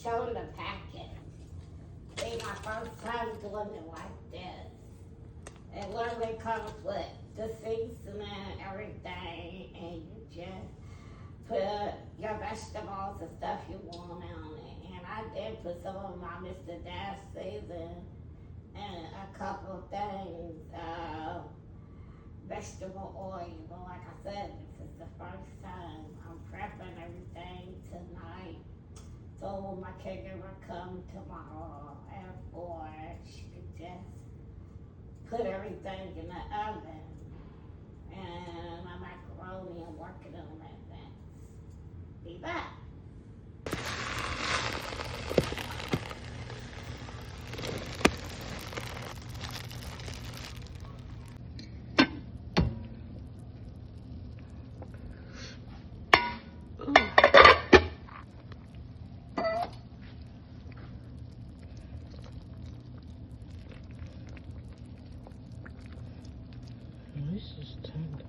showing the packet. See, my first time doing it like this. It literally comes with the seasoning, everything, and you just put your vegetables and stuff you want on it. And I did put some of my Mr. Dash season and a couple of things, vegetable oil. But like I said, this is the first time I'm prepping everything tonight. So when my caregiver come tomorrow at 4, she could just put everything in the oven. And my macaroni, I'm working on that next. Be back. This is tender.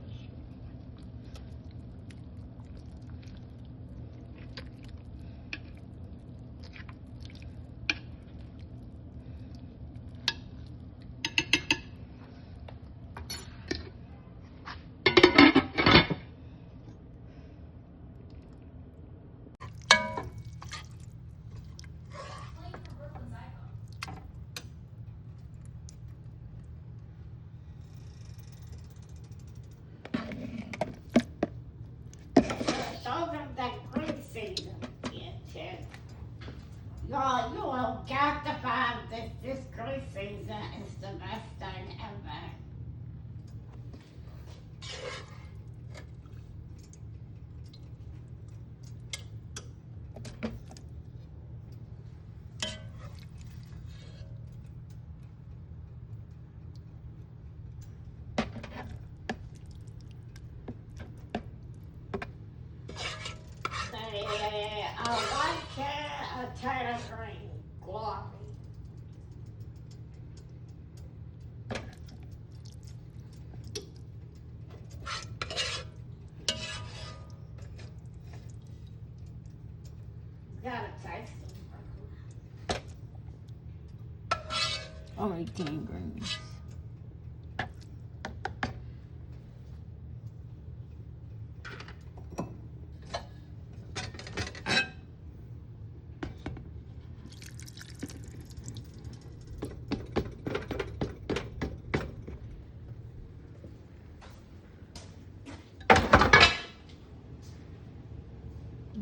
Show them that green season. Yeah, check. Y'all, you all got to find this green season is the best thing ever. A white can, a turnip green, glory. Gotta taste them. Alright, green greens.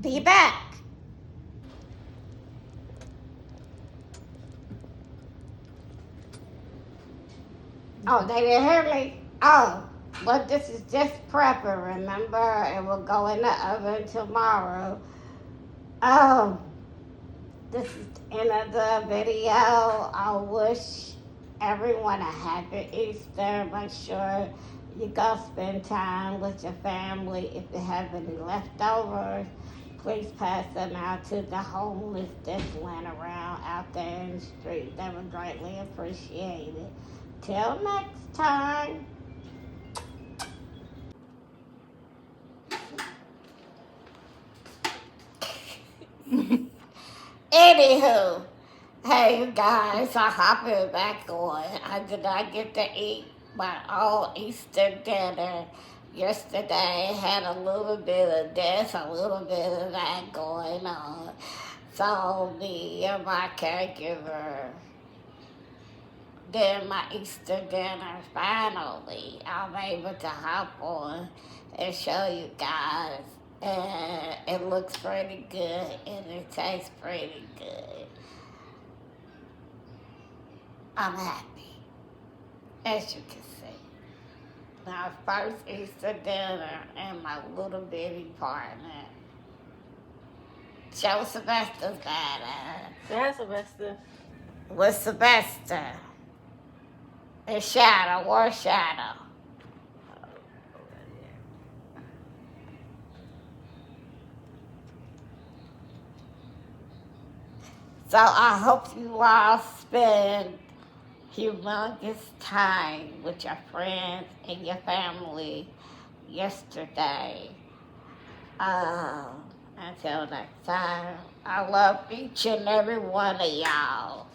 Be back. Oh, they didn't hear me? Oh, well, this is just prepper, remember? It will go in the oven tomorrow. This is the end of the video. I wish everyone a happy Easter. Make sure you go spend time with your family. If you have any leftovers, please pass them out to the homeless that's laying around out there in the street. They would greatly appreciate it. Till next time. Anywho, hey you guys, I hopping back on. I did not get to eat my own Easter dinner yesterday. Had a little bit of this, a little bit of that going on. So me and my caregiver did my Easter dinner. Finally, I'm able to hop on and show you guys. And it looks pretty good and it tastes pretty good. I'm happy, as you can see. My first Easter dinner and my little bitty partner. Joe Sylvester's badass. Yeah, Sylvester. With Sylvester. And Shadow, or Shadow. So I hope you all spend humongous time with your friends and your family yesterday. Until next time, I love each and every one of y'all.